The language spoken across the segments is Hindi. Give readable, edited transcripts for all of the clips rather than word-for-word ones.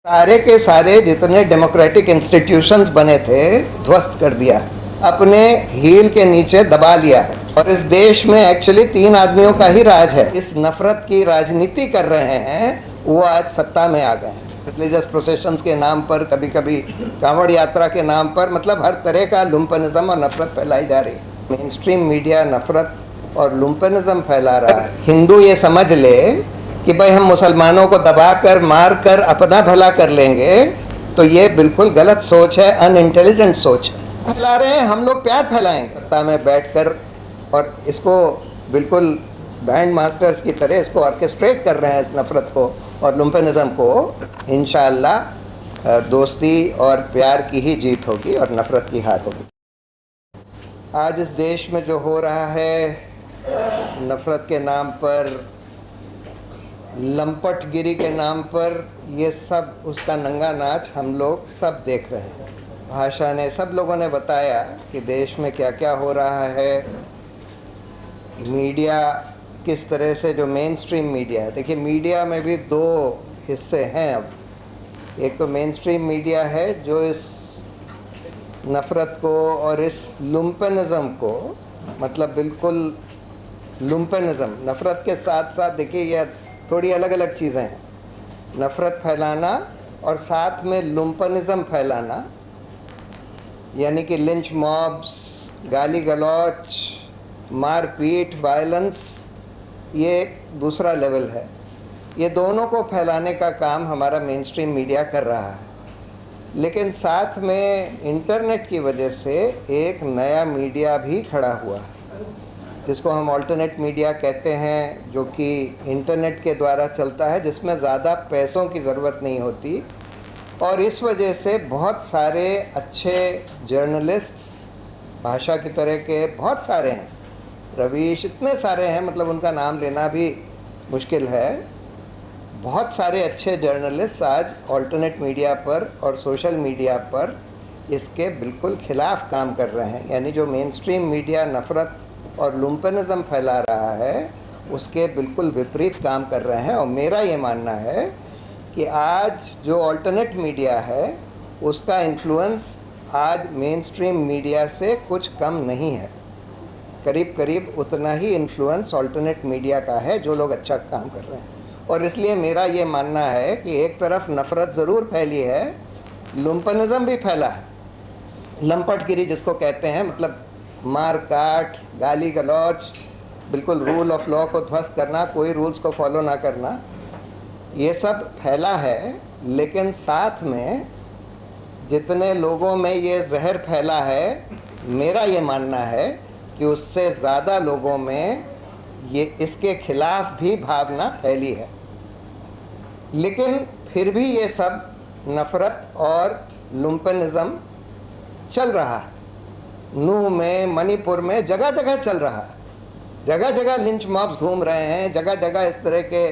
सारे के सारे जितने डेमोक्रेटिक इंस्टीट्यूशंस बने थे ध्वस्त कर दिया, अपने हील के नीचे दबा लिया है। और इस देश में एक्चुअली 3 आदमियों का ही राज है। इस नफरत की राजनीति कर रहे हैं, वो आज सत्ता में आ गए हैं। रिलीजियस प्रोसेशंस के नाम पर, कभी कभी कांवड़ यात्रा के नाम पर, मतलब हर तरह का लुम्पनिज्म और नफरत फैलाई जा रही है। मेन स्ट्रीम मीडिया नफरत और लुम्पनिज्म फैला रहा है। हिंदू ये समझ ले कि भाई हम मुसलमानों को दबाकर मार कर अपना भला कर लेंगे, तो ये बिल्कुल गलत सोच है, अनइंटेलिजेंट सोच है। फैला रहे हैं, हम लोग प्यार फैलाएंगे सत्ता में बैठकर, और इसको बिल्कुल बैंड मास्टर्स की तरह इसको ऑर्केस्ट्रेट कर रहे हैं, इस नफ़रत को और लुम्पनिज्म को। इंशाअल्लाह दोस्ती और प्यार की ही जीत होगी और नफ़रत की हार होगी। आज इस देश में जो हो रहा है नफ़रत के नाम पर, लंपटगिरी के नाम पर, ये सब उसका नंगा नाच हम लोग सब देख रहे हैं। भाषा ने, सब लोगों ने बताया कि देश में क्या क्या हो रहा है। मीडिया किस तरह से, जो मेन स्ट्रीम मीडिया है, देखिए मीडिया में भी 2 हिस्से हैं अब। एक तो मेन स्ट्रीम मीडिया है जो इस नफ़रत को और इस लुम्पनिज्म को, मतलब बिल्कुल लुम्पनिज्म, नफ़रत के साथ साथ देखिए ये थोड़ी अलग अलग चीज़ें हैं। नफ़रत फैलाना और साथ में लुम्पनिज्म फैलाना, यानी कि लिंच मॉब्स, गाली गलौच, मारपीट, वायलेंस, ये दूसरा लेवल है। ये दोनों को फैलाने का काम हमारा मेन स्ट्रीम मीडिया कर रहा है। लेकिन साथ में इंटरनेट की वजह से एक नया मीडिया भी खड़ा हुआ है, जिसको हम ऑल्टरनेट मीडिया कहते हैं, जो कि इंटरनेट के द्वारा चलता है, जिसमें ज़्यादा पैसों की ज़रूरत नहीं होती। और इस वजह से बहुत सारे अच्छे जर्नलिस्ट्स, भाषा की तरह के बहुत सारे हैं, रवीश, इतने सारे हैं, मतलब उनका नाम लेना भी मुश्किल है। बहुत सारे अच्छे जर्नलिस्ट आज ऑल्टरनेट मीडिया पर और सोशल मीडिया पर इसके बिल्कुल ख़िलाफ़ काम कर रहे हैं। यानी जो मेन स्ट्रीम मीडिया नफ़रत और लुम्पनिज्म फैला रहा है, उसके बिल्कुल विपरीत काम कर रहे हैं। और मेरा ये मानना है कि आज जो ऑल्टरनेट मीडिया है, उसका इन्फ्लुएंस आज मेन स्ट्रीम मीडिया से कुछ कम नहीं है। करीब करीब उतना ही इन्फ्लुएंस ऑल्टरनेट मीडिया का है, जो लोग अच्छा काम कर रहे हैं। और इसलिए मेरा ये मानना है कि एक तरफ नफ़रत ज़रूर फैली है, लुम्पनिज्म भी फैला है। लंपटगिरी जिसको कहते हैं, मतलब मार काट, गाली गलौच, बिल्कुल रूल ऑफ लॉ को ध्वस्त करना, कोई रूल्स को फॉलो ना करना, ये सब फैला है। लेकिन साथ में जितने लोगों में ये जहर फैला है, मेरा ये मानना है कि उससे ज़्यादा लोगों में ये इसके खिलाफ भी भावना फैली है। लेकिन फिर भी ये सब नफ़रत और लुम्पनिज्म चल रहा है। नूह में, मणिपुर में, जगह जगह चल रहा है। जगह जगह लिंच मॉब्स घूम रहे हैं, जगह जगह इस तरह के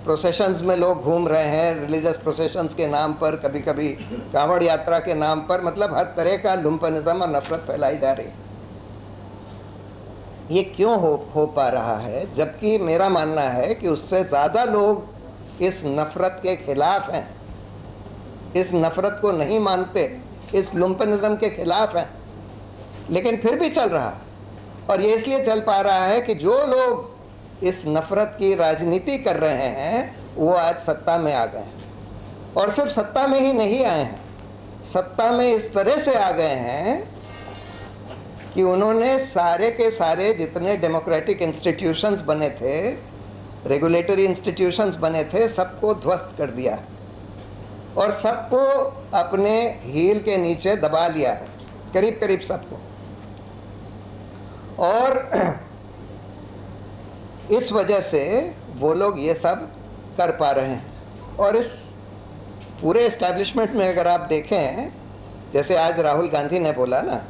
प्रोसेशंस में लोग घूम रहे हैं, रिलीजियस प्रोसेशंस के नाम पर, कभी कभी कांवड़ यात्रा के नाम पर, मतलब हर तरह का लुम्पनिज्म और नफ़रत फैलाई जा रही है। ये क्यों हो पा रहा है? जबकि मेरा मानना है कि उससे ज़्यादा लोग इस नफ़रत के ख़िलाफ़ हैं, इस नफ़रत को नहीं मानते, इस लुम्पनिज्म के ख़िलाफ़ हैं, लेकिन फिर भी चल रहा है। और ये इसलिए चल पा रहा है कि जो लोग इस नफ़रत की राजनीति कर रहे हैं, वो आज सत्ता में आ गए हैं। और सिर्फ सत्ता में ही नहीं आए हैं, सत्ता में इस तरह से आ गए हैं कि उन्होंने सारे के सारे जितने डेमोक्रेटिक इंस्टीट्यूशंस बने थे, रेगुलेटरी इंस्टीट्यूशंस बने थे, सबको ध्वस्त कर दिया और सबको अपने हील के नीचे दबा लिया है, करीब करीब सबको। और इस वजह से वो लोग ये सब कर पा रहे हैं। और इस पूरे इस्टेब्लिशमेंट में अगर आप देखें, जैसे आज राहुल गांधी ने बोला ना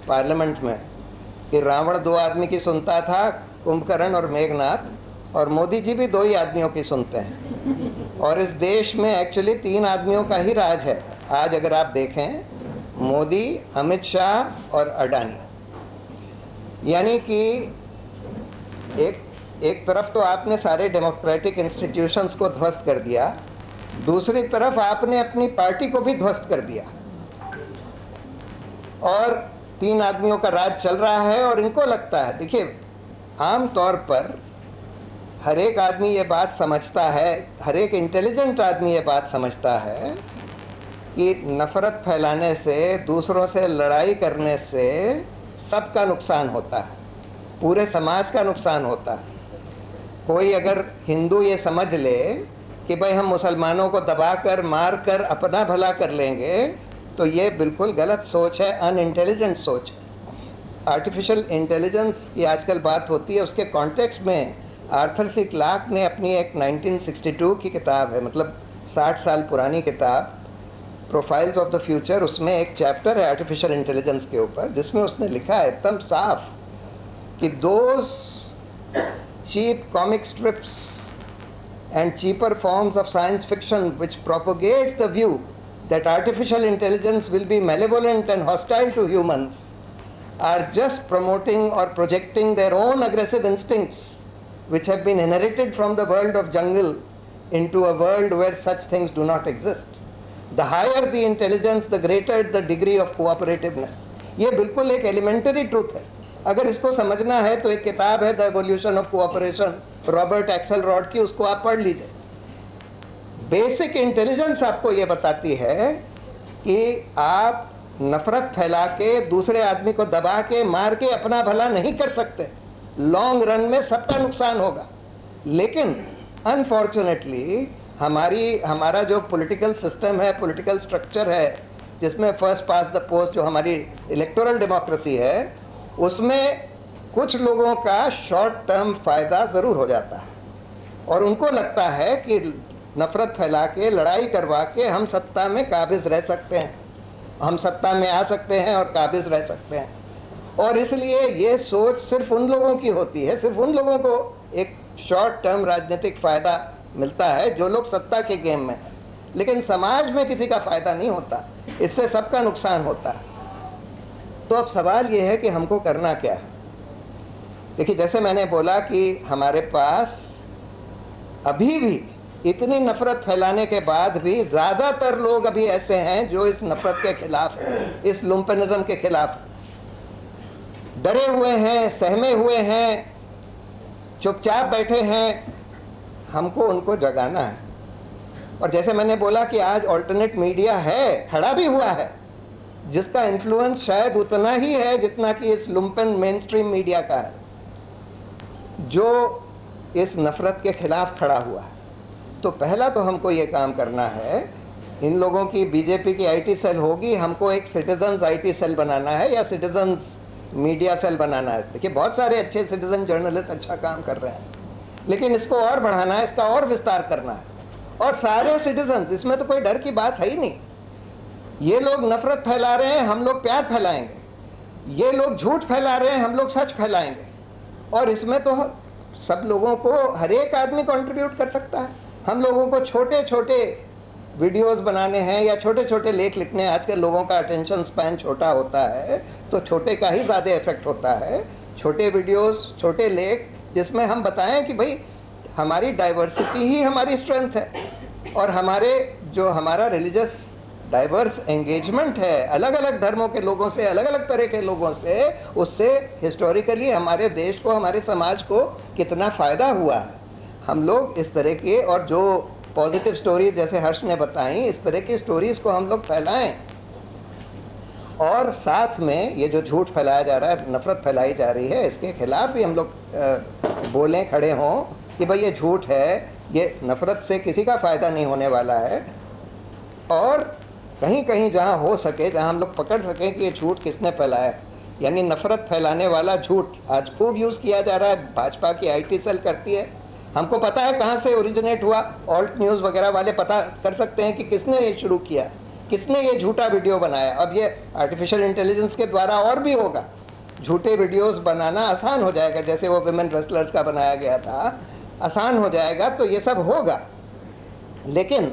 पार्लियामेंट में कि रावण 2 आदमी की सुनता था, कुंभकर्ण और मेघनाथ, और मोदी जी भी 2 ही आदमियों की सुनते हैं। और इस देश में एक्चुअली 3 आदमियों का ही राज है आज। अगर आप देखें, मोदी, अमित शाह और अडानी। यानी कि एक तरफ तो आपने सारे डेमोक्रेटिक इंस्टीट्यूशंस को ध्वस्त कर दिया, दूसरी तरफ आपने अपनी पार्टी को भी ध्वस्त कर दिया और 3 आदमियों का राज चल रहा है। और इनको लगता है, देखिए आम तौर पर हर एक आदमी ये बात समझता है, हर एक इंटेलिजेंट आदमी ये बात समझता है कि नफ़रत फैलाने से, दूसरों से लड़ाई करने से सबका नुकसान होता है, पूरे समाज का नुकसान होता है। कोई अगर हिंदू ये समझ ले कि भाई हम मुसलमानों को दबाकर मार कर अपना भला कर लेंगे, तो ये बिल्कुल गलत सोच है, अनइंटेलिजेंट सोच है। आर्टिफिशियल इंटेलिजेंस की आजकल बात होती है, उसके कॉन्टेक्स्ट में आर्थर सी क्लार्क ने अपनी एक 1962 की किताब है, मतलब 60 साल पुरानी किताब, प्रोफाइल्स ऑफ द फ्यूचर, उसमें एक चैप्टर है आर्टिफिशियल इंटेलिजेंस के ऊपर, जिसमें उसने लिखा है एकदम साफ कि those cheap comic strips and cheaper forms of science fiction which propagate the view that artificial intelligence will be malevolent and hostile to humans are just promoting or projecting their own aggressive instincts which have been inherited from the world of jungle into a world where such things do not exist. The higher the intelligence, the greater the degree of cooperativeness. ये बिल्कुल एक एलिमेंटरी ट्रूथ है। अगर इसको समझना है तो एक किताब है the evolution of cooperation, Robert Axelrod की, उसको आप पढ़ लीजिए। बेसिक इंटेलिजेंस आपको ये बताती है कि आप नफ़रत फैला के, दूसरे आदमी को दबा के, मार के अपना भला नहीं कर सकते। लॉन्ग रन में सबका नुकसान होगा। लेकिन अनफॉर्चुनेटली हमारा जो पॉलिटिकल सिस्टम है, पॉलिटिकल स्ट्रक्चर है, जिसमें फर्स्ट पास द पोस्ट जो हमारी इलेक्टोरल डेमोक्रेसी है, उसमें कुछ लोगों का शॉर्ट टर्म फ़ायदा ज़रूर हो जाता है और उनको लगता है कि नफ़रत फैला के, लड़ाई करवा के हम सत्ता में काबिज़ रह सकते हैं, हम सत्ता में आ सकते हैं और काबिज़ रह सकते हैं। और इसलिए ये सोच सिर्फ उन लोगों की होती है, सिर्फ उन लोगों को एक शॉर्ट टर्म राजनीतिक फ़ायदा मिलता है जो लोग सत्ता के गेम में हैं, लेकिन समाज में किसी का फ़ायदा नहीं होता, इससे सबका नुकसान होता है। तो अब सवाल ये है कि हमको करना क्या है। देखिए, जैसे मैंने बोला कि हमारे पास अभी भी इतनी नफ़रत फैलाने के बाद भी ज़्यादातर लोग अभी ऐसे हैं जो इस नफ़रत के ख़िलाफ़ हैं, इस लुम्पनिज़म के ख़िलाफ़ डरे हुए हैं, सहमे हुए हैं, चुपचाप बैठे हैं। हमको उनको जगाना है। और जैसे मैंने बोला कि आज ऑल्टरनेट मीडिया है, खड़ा भी हुआ है, जिसका इन्फ्लुएंस शायद उतना ही है जितना कि इस लुम्पन मेन स्ट्रीम मीडिया का है, जो इस नफ़रत के ख़िलाफ़ खड़ा हुआ है। तो पहला तो हमको ये काम करना है, इन लोगों की बीजेपी की आईटी सेल होगी, हमको एक सिटीजन्स आईटी सेल बनाना है या सिटीजन्स मीडिया सेल बनाना है। देखिए, बहुत सारे अच्छे सिटीजन जर्नलिस्ट अच्छा काम कर रहे हैं, लेकिन इसको और बढ़ाना है, इसका और विस्तार करना है। और सारे सिटीजन्स, इसमें तो कोई डर की बात है ही नहीं। ये लोग नफ़रत फैला रहे हैं, हम लोग प्यार फैलाएंगे। ये लोग झूठ फैला रहे हैं, हम लोग सच फैलाएंगे। और इसमें तो सब लोगों को, हर एक आदमी कंट्रीब्यूट कर सकता है। हम लोगों को छोटे छोटे वीडियोस बनाने हैं या छोटे छोटे लेख लिखने हैं। आजकल लोगों का अटेंशन स्पैन छोटा होता है, तो छोटे का ही ज़्यादा इफेक्ट होता है। छोटे वीडियोस, छोटे लेख, जिसमें हम बताएं कि भाई हमारी डाइवर्सिटी ही हमारी स्ट्रेंथ है, और हमारा रिलीजियस डाइवर्स एंगेजमेंट है, अलग अलग धर्मों के लोगों से, अलग अलग तरह के लोगों से, उससे हिस्टोरिकली हमारे देश को, हमारे समाज को कितना फ़ायदा हुआ है। हम लोग इस तरह के, और जो पॉजिटिव स्टोरीज जैसे हर्ष ने बताई, इस तरह की स्टोरीज़ को हम लोग फैलाएं। और साथ में ये जो झूठ फैलाया जा रहा है, नफ़रत फैलाई जा रही है, इसके खिलाफ़ भी हम लोग बोलें, खड़े हों कि भाई ये झूठ है, ये नफ़रत से किसी का फ़ायदा नहीं होने वाला है। और कहीं कहीं जहाँ हो सके, जहाँ हम लोग पकड़ सकें कि ये झूठ किसने फैलाया, यानी नफ़रत फैलाने वाला झूठ आज खूब यूज़ किया जा रहा है। भाजपा की आईटी सेल करती है, हमको पता है कहाँ से ओरिजिनेट हुआ। ऑल्ट न्यूज़ वगैरह वाले पता कर सकते हैं कि किसने ये शुरू किया, किसने ये झूठा वीडियो बनाया। अब ये आर्टिफिशियल इंटेलिजेंस के द्वारा और भी होगा, झूठे वीडियोस बनाना आसान हो जाएगा, जैसे वो विमेन रेसलर्स का बनाया गया था, आसान हो जाएगा। तो ये सब होगा, लेकिन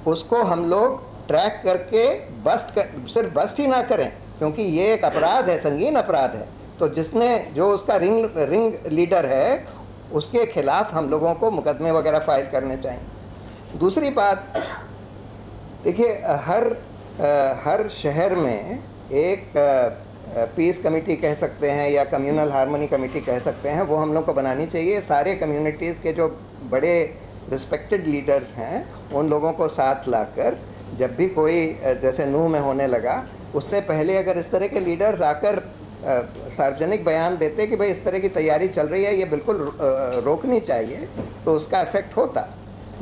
उसको हम लोग ट्रैक करके सिर्फ बस्ट ही ना करें, क्योंकि ये एक अपराध है, संगीन अपराध है। तो जो उसका रिंग लीडर है, उसके खिलाफ हम लोगों को मुकदमे वगैरह फाइल करने चाहिए। दूसरी बात, देखिए हर शहर में एक पीस कमेटी कह सकते हैं या कम्युनल हार्मनी कमेटी कह सकते हैं, वो हम लोग को बनानी चाहिए। सारे कम्युनिटीज़ के जो बड़े रिस्पेक्टेड लीडर्स हैं उन लोगों को साथ लाकर, जब भी कोई जैसे नूह में होने लगा उससे पहले अगर इस तरह के लीडर्स आकर सार्वजनिक बयान देते कि भाई इस तरह की तैयारी चल रही है, ये बिल्कुल रोकनी चाहिए, तो उसका इफ़ेक्ट होता।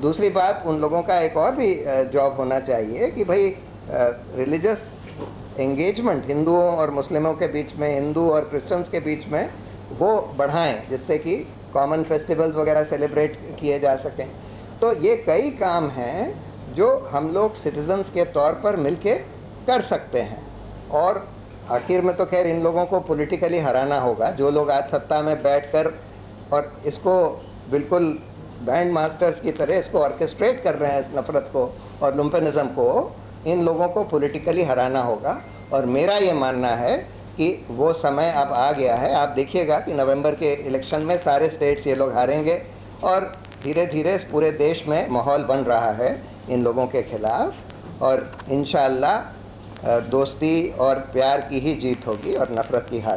दूसरी बात, उन लोगों का एक और भी जॉब होना चाहिए कि भाई रिलीजियस एंगेजमेंट हिंदुओं और मुस्लिमों के बीच में, हिंदू और क्रिश्चियंस के बीच में वो बढ़ाएं, जिससे कि कॉमन फेस्टिवल्स वगैरह सेलिब्रेट किए जा सकें। तो ये कई काम हैं जो हम लोग सिटीजन्स के तौर पर मिलके कर सकते हैं। और आखिर में तो खैर इन लोगों को पॉलिटिकली हराना होगा, जो लोग आज सत्ता में बैठकर और इसको बिल्कुल बैंड मास्टर्स की तरह इसको ऑर्केस्ट्रेट कर रहे हैं, इस नफ़रत को और लुम्पेनिज़म को, इन लोगों को पॉलिटिकली हराना होगा। और मेरा ये मानना है कि वो समय अब आ गया है। आप देखिएगा कि नवंबर के इलेक्शन में सारे स्टेट्स ये लोग हारेंगे और धीरे धीरे इस पूरे देश में माहौल बन रहा है इन लोगों के ख़िलाफ़, और इंशाअल्लाह दोस्ती और प्यार की ही जीत होगी और नफ़रत की हार।